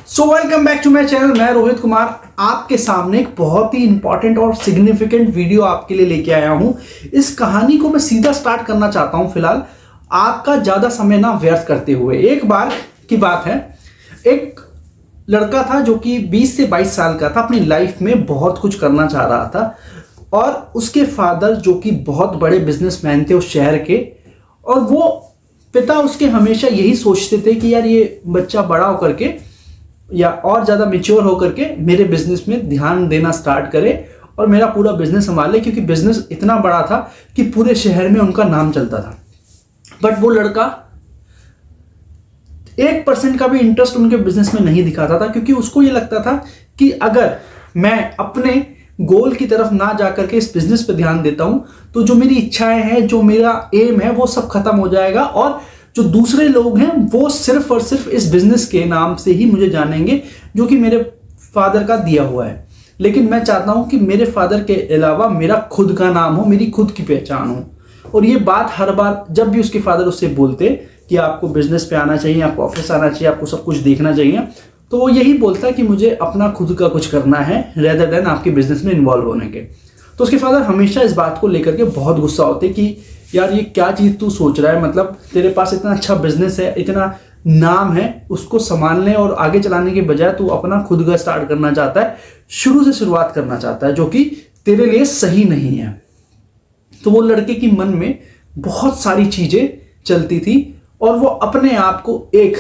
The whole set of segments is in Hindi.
So welcome back to my channel. मैं रोहित कुमार आपके सामने एक बहुत ही इंपॉर्टेंट और सिग्निफिकेंट वीडियो आपके लिए लेके आया हूं। इस कहानी को मैं सीधा स्टार्ट करना चाहता हूं फिलहाल आपका ज्यादा समय ना व्यर्थ करते हुए। एक बार की बात है, एक लड़का था जो कि 20 से 22 साल का था, अपनी लाइफ में बहुत कुछ करना चाह रहा था और उसके फादर जो कि बहुत बड़े बिजनेसमैन थे उस शहर के, और वो पिता उसके हमेशा यही सोचते थे कि यार ये बच्चा बड़ा होकर के या और ज़्यादा मेच्योर होकर के मेरे बिजनेस में ध्यान देना स्टार्ट करे और मेरा पूरा बिजनेस संभाले, क्योंकि बिजनेस इतना बड़ा था कि पूरे शहर में उनका नाम चलता था। बट वो लड़का 1% का भी इंटरेस्ट उनके बिजनेस में नहीं दिखाता था, क्योंकि उसको ये लगता था कि अगर मैं अपने गोल की तरफ ना जाकर के इस बिजनेस पे ध्यान देता हूं तो जो मेरी इच्छाएं हैं, जो मेरा एम है, वो सब खत्म हो जाएगा और जो दूसरे लोग हैं वो सिर्फ और सिर्फ इस बिजनेस के नाम से ही मुझे जानेंगे जो कि मेरे फादर का दिया हुआ है। लेकिन मैं चाहता हूं कि मेरे फादर के अलावा मेरा खुद का नाम हो, मेरी खुद की पहचान हो। और ये बात हर बार जब भी उसके फादर उससे बोलते कि आपको बिजनेस पे आना चाहिए, आपको ऑफिस आना चाहिए, आपको सब कुछ देखना चाहिए, तो वो यही बोलता है कि मुझे अपना खुद का कुछ करना है रेदर देन आपके बिजनेस में इन्वॉल्व होने के। तो उसके फादर हमेशा इस बात को लेकर के बहुत गुस्सा होते कि यार ये क्या चीज़ तू सोच रहा है, मतलब तेरे पास इतना अच्छा बिजनेस है, इतना नाम है, उसको संभालने और आगे चलाने के बजाय तू अपना खुद का स्टार्ट करना चाहता है, शुरू से शुरुआत करना चाहता है, जो कि तेरे लिए सही नहीं है। तो वो लड़के की मन में बहुत सारी चीज़ें चलती थी और वो अपने आप को एक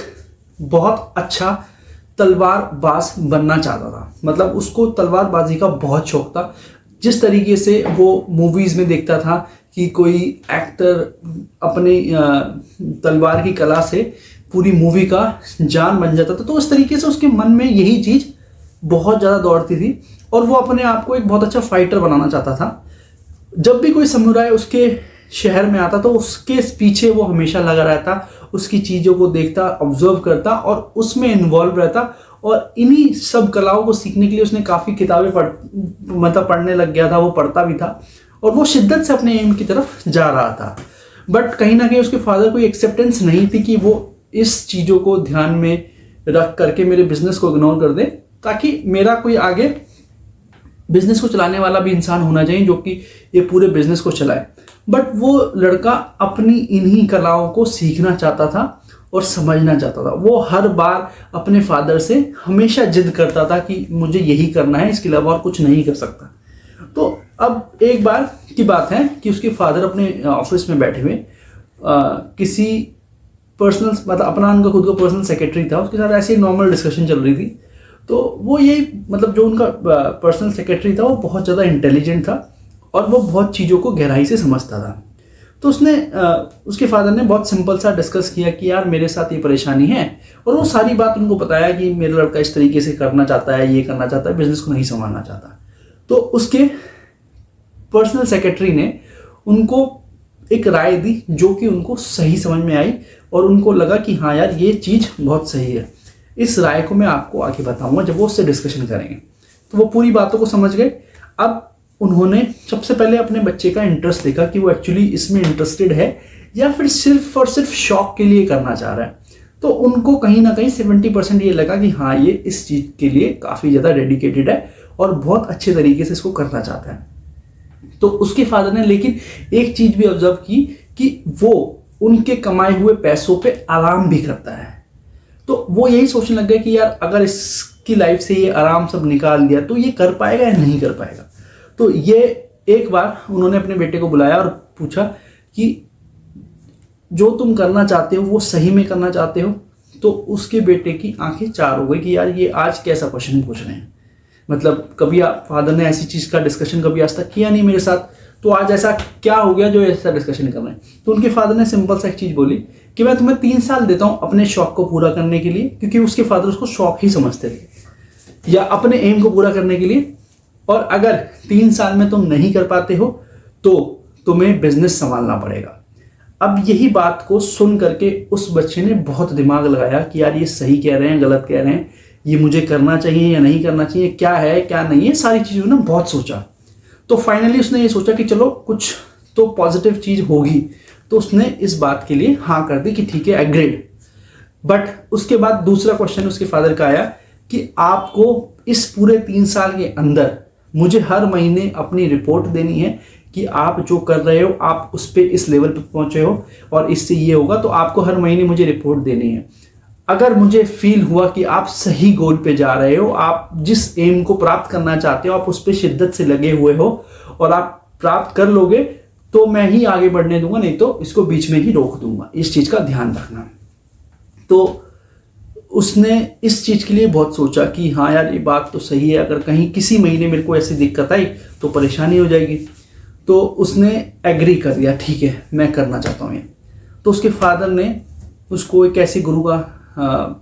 बहुत अच्छा तलवारबाज बनना चाहता था। मतलब उसको तलवारबाजी का बहुत शौक था। जिस तरीके से वो मूवीज़ में देखता था कि कोई एक्टर अपने तलवार की कला से पूरी मूवी का जान बन जाता था, तो उस तरीके से उसके मन में यही चीज़ बहुत ज़्यादा दौड़ती थी और वो अपने आप को एक बहुत अच्छा फाइटर बनाना चाहता था। जब भी कोई समुराय उसके शहर में आता तो उसके पीछे वो हमेशा लगा रहता, उसकी चीज़ों को देखता, ऑब्जर्व करता और उसमें इन्वॉल्व रहता। और इन्हीं सब कलाओं को सीखने के लिए उसने काफ़ी किताबें पढ़ने लग गया था, वो पढ़ता भी था और वो शिद्दत से अपने एम की तरफ जा रहा था। बट कहीं ना कहीं उसके फादर को एक्सेप्टेंस नहीं थी कि वो इस चीज़ों को ध्यान में रख करके मेरे बिजनेस को इग्नोर कर दे, ताकि मेरा कोई आगे बिजनेस को चलाने वाला भी इंसान होना चाहिए जो कि ये पूरे बिजनेस को चलाए। बट वो लड़का अपनी इन्हीं कलाओं को सीखना चाहता था और समझना चाहता था। वो हर बार अपने फादर से हमेशा जिद करता था कि मुझे यही करना है, इसके अलावा और कुछ नहीं कर सकता। तो अब एक बार की बात है कि उसके फादर अपने ऑफिस में बैठे हुए किसी पर्सनल, मतलब अपना उनका खुद का पर्सनल सेक्रेटरी था, उसके साथ ऐसी नॉर्मल डिस्कशन चल रही थी। तो वो यही, मतलब जो उनका पर्सनल सेक्रेटरी था वो बहुत ज़्यादा इंटेलिजेंट था और वो बहुत चीज़ों को गहराई से समझता था। तो उसके फादर ने बहुत सिंपल सा डिस्कस किया कि यार मेरे साथ ये परेशानी है, और वो सारी बात उनको बताया कि मेरा लड़का इस तरीके से करना चाहता है, ये करना चाहता है, बिजनेस को नहीं संभालना चाहता। तो उसके पर्सनल सेक्रेटरी ने उनको एक राय दी जो कि उनको सही समझ में आई और उनको लगा कि हाँ यार ये चीज़ बहुत सही है। इस राय को मैं आपको आगे बताऊंगा जब वो उससे डिस्कशन करेंगे। तो वो पूरी बातों को समझ गए। अब उन्होंने सबसे पहले अपने बच्चे का इंटरेस्ट देखा कि वो एक्चुअली इसमें इंटरेस्टेड है या फिर सिर्फ और सिर्फ शौक के लिए करना चाह रहा है। तो उनको कहीं ना कहीं 70% ये लगा कि हाँ ये इस चीज़ के लिए काफ़ी ज़्यादा डेडिकेटेड है और बहुत अच्छे तरीके से इसको करना चाहता है। तो उसके फादर ने लेकिन एक चीज़ भी ऑब्जर्व की कि वो उनके कमाए हुए पैसों पे आराम भी करता है। तो वो यही सोचने लग गए कि यार अगर इसकी लाइफ से ये आराम सब निकाल दिया तो ये कर पाएगा या नहीं कर पाएगा। तो ये एक बार उन्होंने अपने बेटे को बुलाया और पूछा कि जो तुम करना चाहते हो वो सही में करना चाहते हो? तो उसके बेटे की आंखें चार हो गई कि यार ये आज कैसा क्वेश्चन पूछ रहे हैं, मतलब कभी फादर ने ऐसी चीज़ का डिस्कशन कभी आज तक किया नहीं मेरे साथ, तो आज ऐसा क्या हो गया जो ऐसा डिस्कशन कर रहे हैं। तो उनके फादर ने सिंपल सा एक चीज़ बोली कि मैं तुम्हें 3 साल देता हूँ अपने शौक को पूरा करने के लिए, क्योंकि उसके फादर उसको शौक ही समझते थे, या अपने एम को पूरा करने के लिए। और अगर 3 साल में तुम नहीं कर पाते हो तो तुम्हें बिजनेस संभालना पड़ेगा। अब यही बात को सुन करके उस बच्चे ने बहुत दिमाग लगाया कि यार ये सही कह रहे हैं, गलत कह रहे हैं, ये मुझे करना चाहिए या नहीं करना चाहिए, क्या है क्या नहीं है, सारी चीज़ों ने बहुत सोचा। तो फाइनली उसने ये सोचा कि चलो कुछ तो पॉजिटिव चीज़ होगी, तो उसने इस बात के लिए हाँ कर दी कि ठीक है, एग्रीड। बट उसके बाद दूसरा क्वेश्चन उसके फादर का आया कि आपको इस पूरे 3 साल के अंदर मुझे हर महीने अपनी रिपोर्ट देनी है कि आप जो कर रहे हो आप उस पर इस लेवल पर पहुंचे हो और इससे ये होगा, तो आपको हर महीने मुझे रिपोर्ट देनी है। अगर मुझे फील हुआ कि आप सही गोल पे जा रहे हो, आप जिस एम को प्राप्त करना चाहते हो आप उस पर शिद्दत से लगे हुए हो और आप प्राप्त कर लोगे, तो मैं ही आगे बढ़ने दूंगा, नहीं तो इसको बीच में ही रोक दूंगा। इस चीज का ध्यान रखना। तो उसने इस चीज के लिए बहुत सोचा कि हाँ यार ये बात तो सही है, अगर कहीं किसी महीने मेरे को ऐसी दिक्कत आई तो परेशानी हो जाएगी। तो उसने एग्री कर दिया, ठीक है मैं करना चाहता हूँ ये। तो उसके फादर ने उसको एक ऐसे गुरु का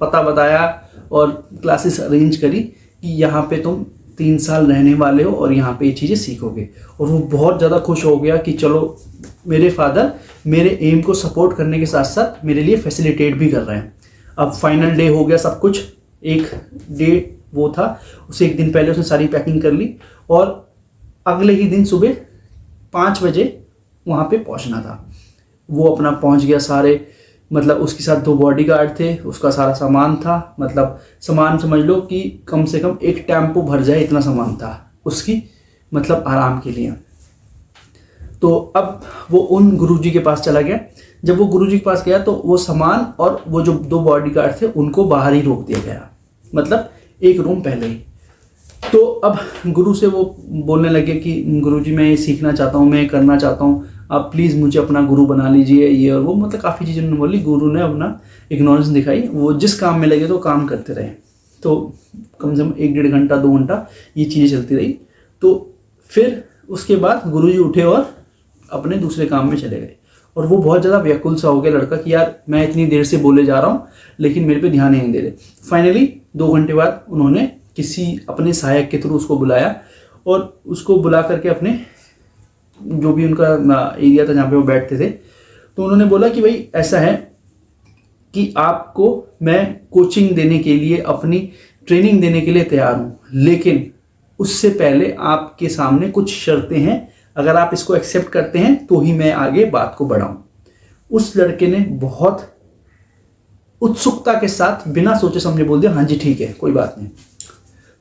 पता बताया और क्लासेस अरेंज करी कि यहाँ पे तुम 3 साल रहने वाले हो और यहाँ पे ये चीज़ें सीखोगे। और वो बहुत ज़्यादा खुश हो गया कि चलो मेरे फादर मेरे एम को सपोर्ट करने के साथ साथ मेरे लिए फैसिलिटेट भी कर रहे हैं। अब फाइनल डे हो गया सब कुछ, एक डे वो था, उसे एक दिन पहले उसने सारी पैकिंग कर ली और अगले ही दिन सुबह 5 बजे वहाँ पे पहुँचना था। वो अपना पहुँच गया, सारे मतलब उसके साथ 2 बॉडीगार्ड थे, उसका सारा सामान था, मतलब सामान समझ लो कि कम से कम एक टेम्पो भर जाए इतना सामान था उसकी, मतलब आराम के लिए। तो अब वो उन गुरुजी के पास चला गया। जब वो गुरुजी के पास गया तो वो सामान और वो जो 2 बॉडीगार्ड थे उनको बाहर ही रोक दिया गया, मतलब एक रूम पहले ही। तो अब गुरु से वो बोलने लगे कि गुरुजी मैं ये सीखना चाहता हूँ, मैं करना चाहता हूँ, आप प्लीज़ मुझे अपना गुरु बना लीजिए, ये और वो, मतलब काफ़ी चीज़ें उन्होंने बोली। गुरु ने अपना इग्नोरेंस दिखाई, वो जिस काम में लगे तो काम करते रहे। तो कम से कम 1-1.5 घंटा 2 घंटा ये चीज़ें चलती रही। तो फिर उसके बाद गुरुजी उठे और अपने दूसरे काम में चले गए। और वो बहुत ज़्यादा व्याकुल सा हो गया लड़का कि यार मैं इतनी देर से बोले जा रहा हूँ लेकिन मेरे पे ध्यान ही नहीं दे रहे। फाइनली 2 घंटे बाद उन्होंने किसी अपने सहायक के थ्रू उसको बुलाया और उसको बुला करके अपने जो भी उनका एरिया था जहाँ पे वो बैठते थे, तो उन्होंने बोला कि भाई ऐसा है कि आपको मैं कोचिंग देने के लिए, अपनी ट्रेनिंग देने के लिए तैयार हूँ, लेकिन उससे पहले आपके सामने कुछ शर्तें हैं, अगर आप इसको एक्सेप्ट करते हैं तो ही मैं आगे बात को बढ़ाऊँ। उस लड़के ने बहुत उत्सुकता के साथ बिना सोचे समझे बोल दिया हाँ जी ठीक है कोई बात नहीं।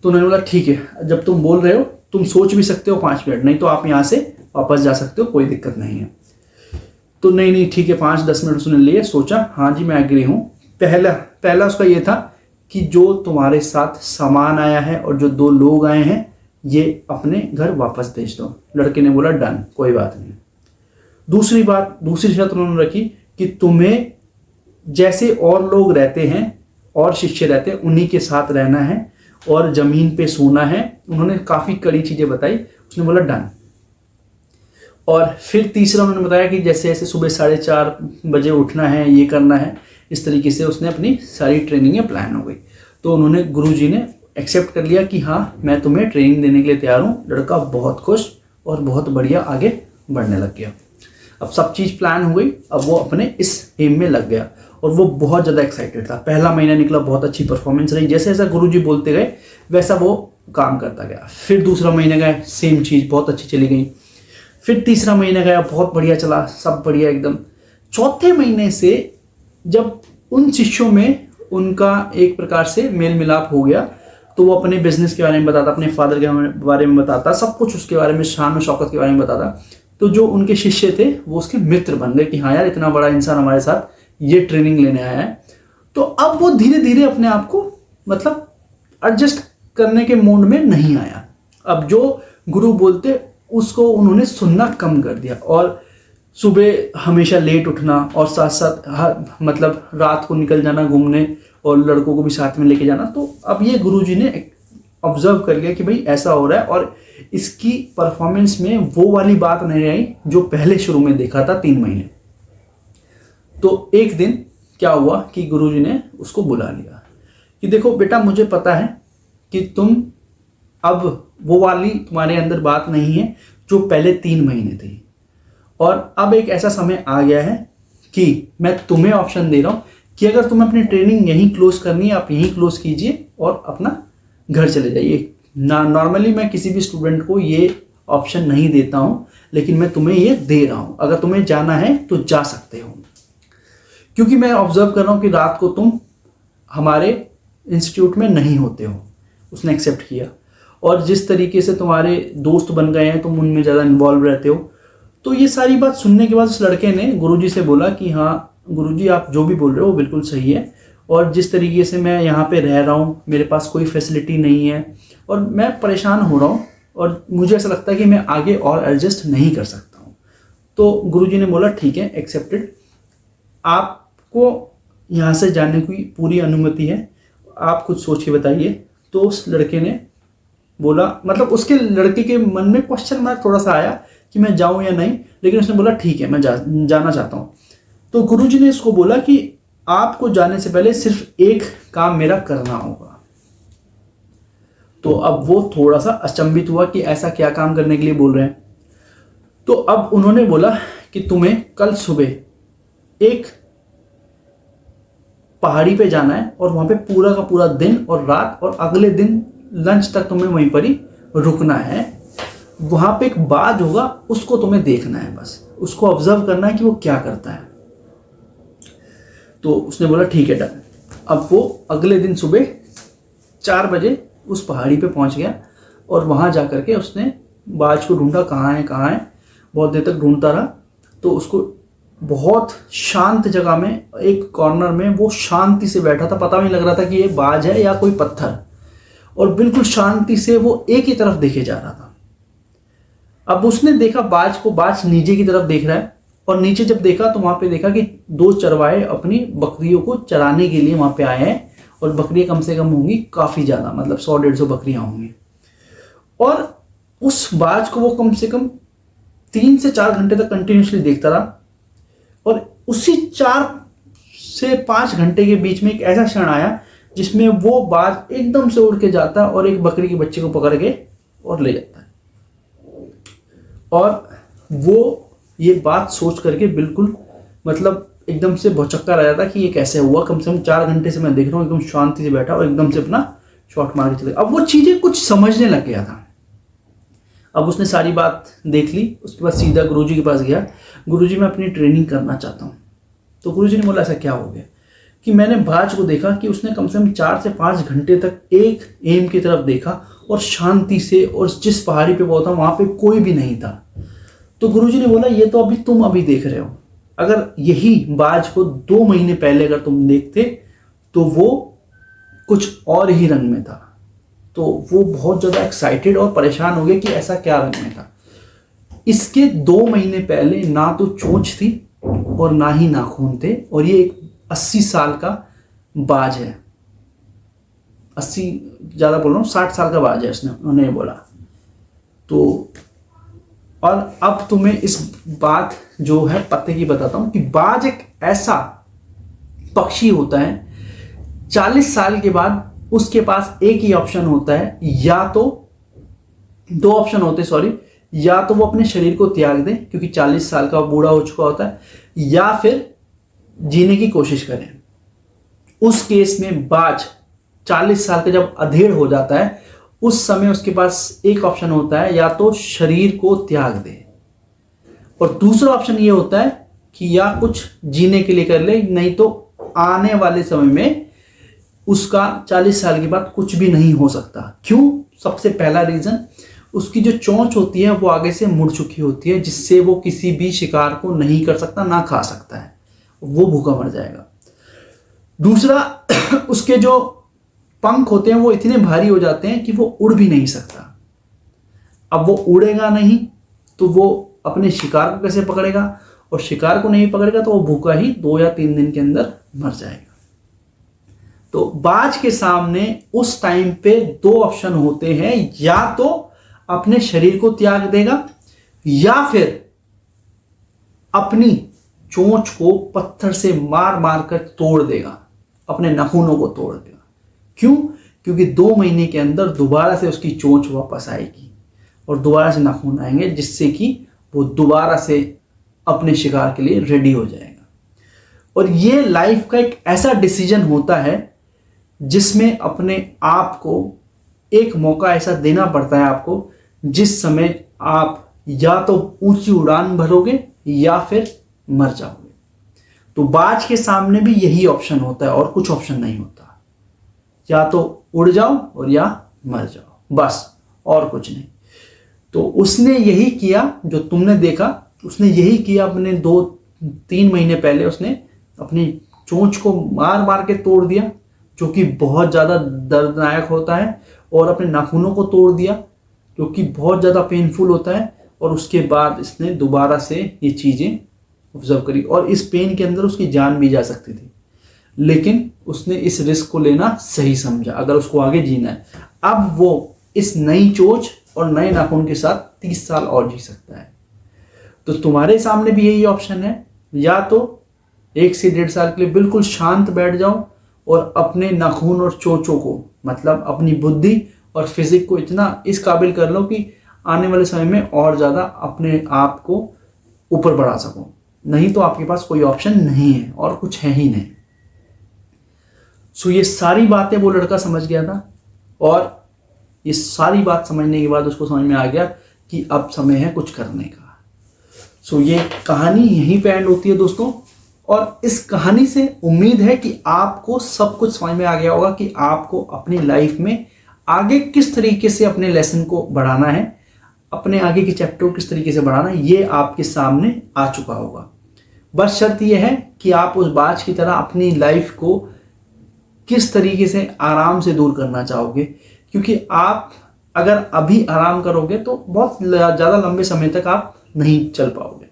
तो उन्होंने बोला ठीक है, जब तुम बोल रहे हो तुम सोच भी सकते हो 5 मिनट, नहीं तो आप यहाँ से वापस जा सकते हो, कोई दिक्कत नहीं है। तो नहीं ठीक है, 5-10 मिनट उसने लिए, सोचा हाँ जी मैं एग्री हूँ। पहला उसका ये था कि जो तुम्हारे साथ सामान आया है और जो 2 लोग आए हैं ये अपने घर वापस भेज दो। लड़के ने बोला डन, कोई बात नहीं। दूसरी शर्त उन्होंने रखी कि तुम्हें जैसे और लोग रहते हैं और शिष्य रहते हैं उन्हीं के साथ रहना है और जमीन पे सोना है। उन्होंने काफ़ी कड़ी चीज़ें बताई, उसने बोला डन। और फिर तीसरा उन्होंने बताया कि जैसे ऐसे सुबह 4:30 बजे उठना है, ये करना है, इस तरीके से उसने अपनी सारी ट्रेनिंगें प्लान हो गई। तो उन्होंने गुरुजी ने एक्सेप्ट कर लिया कि हाँ मैं तुम्हें ट्रेनिंग देने के लिए तैयार हूँ। लड़का बहुत खुश और बहुत बढ़िया आगे बढ़ने लग गया। अब सब चीज़ प्लान हो गई, अब वो अपने इस एम में लग गया और वो बहुत ज़्यादा एक्साइटेड था। पहला महीना निकला, बहुत अच्छी परफॉर्मेंस रही, जैसे जैसा गुरुजी बोलते गए वैसा वो काम करता गया। फिर दूसरा महीना गया, सेम चीज़ बहुत अच्छी चली गई। फिर तीसरा महीना गया, बहुत बढ़िया चला, सब बढ़िया एकदम। चौथे महीने से जब उन शिष्यों में उनका एक प्रकार से मेल मिलाप हो गया तो वो अपने बिजनेस के बारे में बताता, अपने फादर के बारे में बताता, सब कुछ उसके बारे में, शान और शौकत के बारे में बताता। तो जो उनके शिष्य थे वो उसके मित्र बन गए कि हाँ यार इतना बड़ा इंसान हमारे साथ ये ट्रेनिंग लेने आया है। तो अब वो धीरे धीरे अपने आप को मतलब एडजस्ट करने के मोड में नहीं आया। अब जो गुरु बोलते उसको उन्होंने सुनना कम कर दिया और सुबह हमेशा लेट उठना और साथ साथ मतलब रात को निकल जाना घूमने और लड़कों को भी साथ में लेके जाना। तो अब ये गुरुजी ने ऑब्जर्व कर लिया कि भाई ऐसा हो रहा है और इसकी परफॉर्मेंस में वो वाली बात नहीं आई जो पहले शुरू में देखा था 3 महीने। तो एक दिन क्या हुआ कि गुरुजी ने उसको बुला लिया कि देखो बेटा मुझे पता है कि तुम अब वो वाली तुम्हारे अंदर बात नहीं है जो पहले 3 महीने थी, और अब एक ऐसा समय आ गया है कि मैं तुम्हें ऑप्शन दे रहा हूं कि अगर तुम्हें अपनी ट्रेनिंग यहीं क्लोज करनी है आप यहीं क्लोज कीजिए और अपना घर चले जाइए। नॉर्मली मैं किसी भी स्टूडेंट को ये ऑप्शन नहीं देता हूं, लेकिन मैं तुम्हें ये दे रहा हूं, अगर तुम्हें जाना है तो जा सकते हो। क्योंकि मैं ऑब्जर्व कर रहा हूं कि रात को तुम हमारे इंस्टीट्यूट में नहीं होते हो। उसने एक्सेप्ट किया। और जिस तरीके से तुम्हारे दोस्त बन गए हैं, तुम उनमें ज़्यादा इन्वॉल्व रहते हो। तो ये सारी बात सुनने के बाद उस लड़के ने गुरुजी से बोला कि हाँ गुरुजी, आप जो भी बोल रहे हो वो बिल्कुल सही है, और जिस तरीके से मैं यहाँ पे रह रहा हूँ, मेरे पास कोई फैसिलिटी नहीं है और मैं परेशान हो रहा हूँ और मुझे ऐसा लगता है कि मैं आगे और एडजस्ट नहीं कर सकता हूँ। तो गुरुजी ने बोला ठीक है, एक्सेप्टेड, आपको यहाँ से जाने की पूरी अनुमति है, आप खुद सोच के बताइए। तो उस लड़के ने बोला, मतलब उसके लड़के के मन में क्वेश्चन मार्क थोड़ा सा आया कि मैं जाऊँ या नहीं, लेकिन उसने बोला ठीक है, मैं जाना चाहता हूँ। तो गुरुजी ने इसको बोला कि आपको जाने से पहले सिर्फ एक काम मेरा करना होगा। तो अब वो थोड़ा सा अचंभित हुआ कि ऐसा क्या काम करने के लिए बोल रहे हैं। तो अब उन्होंने बोला कि तुम्हें कल सुबह एक पहाड़ी पे जाना है और वहां पे पूरा का पूरा दिन और रात और अगले दिन लंच तक तुम्हें वहीं पर ही रुकना है। वहां पे एक बाज होगा, उसको तुम्हें देखना है, बस उसको ऑब्जर्व करना है कि वो क्या करता है। तो उसने बोला ठीक है, डन। अब वो अगले दिन सुबह 4 बजे उस पहाड़ी पे पहुंच गया और वहां जाकर के उसने बाज को ढूंढा, कहाँ है कहाँ है, बहुत देर तक ढूंढता रहा। तो उसको बहुत शांत जगह में, एक कॉर्नर में वो शांति से बैठा था, पता नहीं लग रहा था कि ये बाज है या कोई पत्थर, और बिल्कुल शांति से वो एक ही तरफ देखे जा रहा था। अब उसने देखा बाज को, बाज नीचे की तरफ देख रहा है, और नीचे जब देखा तो वहां पे देखा कि 2 चरवाहे अपनी बकरियों को चराने के लिए वहां पे आए हैं, और बकरियां कम से कम होंगी काफी ज्यादा, मतलब 100-150 बकरियां होंगी। और उस बाज को वो कम से कम 3 से 4 घंटे तक कंटिन्यूसली देखता रहा, और उसी 4 से 5 घंटे के बीच में एक ऐसा क्षण आया जिसमें वो बाज एकदम से उड़ के जाता है और एक बकरी के बच्चे को पकड़ के और ले जाता है। और वो ये बात सोच करके बिल्कुल, मतलब एकदम से भौचक्का रह जाता कि ये कैसे हुआ, कम से कम 4 घंटे से मैं देख रहा हूँ, एकदम शांति से बैठा और एकदम से अपना शॉट मार के चले। अब वो चीजें कुछ समझने लग गया था। अब उसने सारी बात देख ली, उसके बाद सीधा गुरुजी के पास गया, गुरुजी मैं अपनी ट्रेनिंग करना चाहता हूँ। तो गुरुजी ने बोला ऐसा क्या हो गया, कि मैंने बाज को देखा कि उसने कम से कम 4 से 5 घंटे तक एक एम की तरफ देखा और शांति से, और जिस पहाड़ी पे वो था वहां पे कोई भी नहीं था। तो गुरुजी ने बोला ये तो अभी तुम अभी देख रहे हो, अगर यही बाज को 2 महीने पहले अगर तुम देखते तो वो कुछ और ही रंग में था। तो वो बहुत ज़्यादा एक्साइटेड और परेशान हो गया कि ऐसा क्या रंग में था। इसके 2 महीने पहले ना तो चोंच थी और ना ही नाखून थे, और ये एक 80 साल का बाज है। 80 ज़्यादा बोल रहा हूँ, 60 साल का बाज है, उन्होंने बोला। तो और अब तुम्हें इस बात जो है पते की बताता हूं कि बाज एक ऐसा पक्षी होता है, 40 साल के बाद उसके पास एक ही ऑप्शन होता है, या तो 2 ऑप्शन होते हैं, सॉरी, या तो वो अपने शरीर को त्याग दे क्योंकि 40 साल का बूढ़ा हो चुका होता है, या फिर जीने की कोशिश करें। उस केस में बाज 40 साल का जब अधेड़ हो जाता है, उस समय उसके पास एक ऑप्शन होता है, या तो शरीर को त्याग दे, और दूसरा ऑप्शन ये होता है कि या कुछ जीने के लिए कर ले, नहीं तो आने वाले समय में उसका 40 साल के बाद कुछ भी नहीं हो सकता। क्यों? सबसे पहला रीजन, उसकी जो चोंच होती है वो आगे से मुड़ चुकी होती है, जिससे वो किसी भी शिकार को नहीं कर सकता, ना खा सकता है, वो भूखा मर जाएगा। दूसरा, उसके जो पंख होते हैं वो इतने भारी हो जाते हैं कि वो उड़ भी नहीं सकता। अब वो उड़ेगा नहीं तो वो अपने शिकार को कैसे पकड़ेगा, और शिकार को नहीं पकड़ेगा तो वो भूखा ही 2 या 3 दिन के अंदर मर जाएगा। तो बाज के सामने उस टाइम पे 2 ऑप्शन होते हैं, या तो अपने शरीर को त्याग देगा, या फिर अपनी चोंच को पत्थर से मार मार कर तोड़ देगा, अपने नाखूनों को तोड़ देगा। क्यों? क्योंकि 2 महीने के अंदर दोबारा से उसकी चोंच वापस आएगी और दोबारा से नाखून आएंगे, जिससे कि वो दोबारा से अपने शिकार के लिए रेडी हो जाएगा। और ये लाइफ का एक ऐसा डिसीजन होता है जिसमें अपने आप को एक मौका ऐसा देना पड़ता है आपको, जिस समय आप या तो ऊंची उड़ान भरोगे या फिर मर जाओगे। तो बाज के सामने भी यही ऑप्शन होता है और कुछ ऑप्शन नहीं होता। या तो उड़ जाओ और या मर जाओ, बस और कुछ नहीं। तो उसने यही किया जो तुमने देखा, उसने यही किया। अपने 2-3 महीने पहले उसने अपनी चोंच को मार मार के तोड़ दिया, जो कि बहुत ज़्यादा दर्दनायक होता है, और अपने नाखूनों को तोड़ दिया, जो कि बहुत ज़्यादा पेनफुल होता है। और उसके बाद इसने दोबारा से ये चीज़ें ऑब्जर्व करी, और इस पेन के अंदर उसकी जान भी जा सकती थी, लेकिन उसने इस रिस्क को लेना सही समझा अगर उसको आगे जीना है। अब वो इस नई चोंच और नए नाखून के साथ 30 साल और जी सकता है। तो तुम्हारे सामने भी यही ऑप्शन है, या तो 1 से 1.5 साल के लिए बिल्कुल शांत बैठ जाओ और अपने नाखून और चोंचों को, मतलब अपनी बुद्धि और फिजिक को इतना इस काबिल कर लो कि आने वाले समय में और ज़्यादा अपने आप को ऊपर बढ़ा सको। नहीं तो आपके पास कोई ऑप्शन नहीं है और कुछ है ही नहीं। सो ये सारी बातें वो लड़का समझ गया था, और ये सारी बात समझने के बाद उसको समझ में आ गया कि अब समय है कुछ करने का। सो ये कहानी यहीं पे एंड होती है दोस्तों, और इस कहानी से उम्मीद है कि आपको सब कुछ समझ में आ गया होगा कि आपको अपनी लाइफ में आगे किस तरीके से अपने लेसन को बढ़ाना है, अपने आगे के चैप्टर को किस तरीके से बढ़ाना है, ये आपके सामने आ चुका होगा। बस शर्त यह है कि आप उस बाज की तरह अपनी लाइफ को किस तरीके से आराम से दूर करना चाहोगे, क्योंकि आप अगर अभी आराम करोगे तो बहुत ज़्यादा लंबे समय तक आप नहीं चल पाओगे,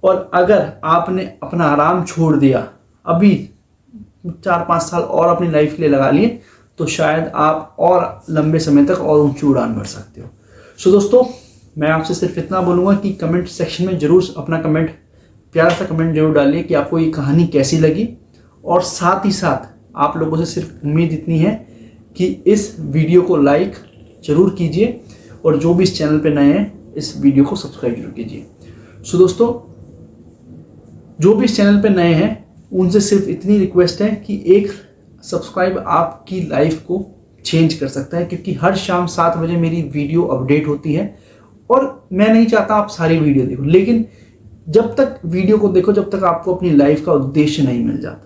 और अगर आपने अपना आराम छोड़ दिया, अभी 4-5 साल और अपनी लाइफ के लिए लगा लिए, तो शायद आप और लंबे समय तक और ऊंची उड़ान भर सकते हो। सो दोस्तों, मैं आपसे सिर्फ इतना बोलूँगा कि कमेंट सेक्शन में ज़रूर अपना कमेंट, प्यारा सा कमेंट जरूर डालिए कि आपको ये कहानी कैसी लगी, और साथ ही साथ आप लोगों से सिर्फ उम्मीद इतनी है कि इस वीडियो को लाइक ज़रूर कीजिए, और जो भी इस चैनल पे नए हैं इस वीडियो को सब्सक्राइब जरूर कीजिए। सो दोस्तों, जो भी इस चैनल पे नए हैं उनसे सिर्फ इतनी रिक्वेस्ट है कि एक सब्सक्राइब आपकी लाइफ को चेंज कर सकता है, क्योंकि हर शाम 7 बजे मेरी वीडियो अपडेट होती है, और मैं नहीं चाहता आप सारी वीडियो देखो, लेकिन जब तक वीडियो को देखो जब तक आपको अपनी लाइफ का उद्देश्य नहीं मिल जाता।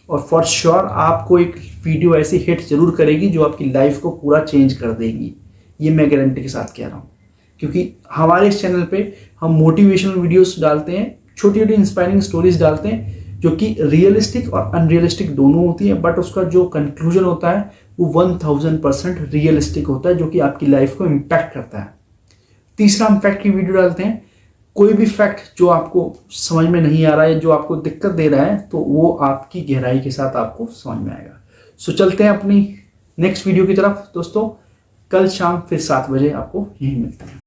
और फॉर श्योर आपको एक वीडियो ऐसी हिट जरूर करेगी जो आपकी लाइफ को पूरा चेंज कर देगी, ये मैं गारंटी के साथ कह रहा हूँ। क्योंकि हमारे इस चैनल पे हम मोटिवेशनल वीडियोस डालते हैं, छोटी छोटी इंस्पायरिंग स्टोरीज डालते हैं, जो कि रियलिस्टिक और अनरियलिस्टिक दोनों होती है, बट उसका जो कंक्लूजन होता है वो 1000% रियलिस्टिक होता है, जो कि आपकी लाइफ को इम्पैक्ट करता है। तीसरा, हम फैक्ट की वीडियो डालते हैं। कोई भी फैक्ट जो आपको समझ में नहीं आ रहा है, जो आपको दिक्कत दे रहा है, तो वो आपकी गहराई के साथ आपको समझ में आएगा। सो चलते हैं अपनी नेक्स्ट वीडियो की तरफ दोस्तों। कल शाम फिर 7 बजे आपको यहीं मिलते हैं।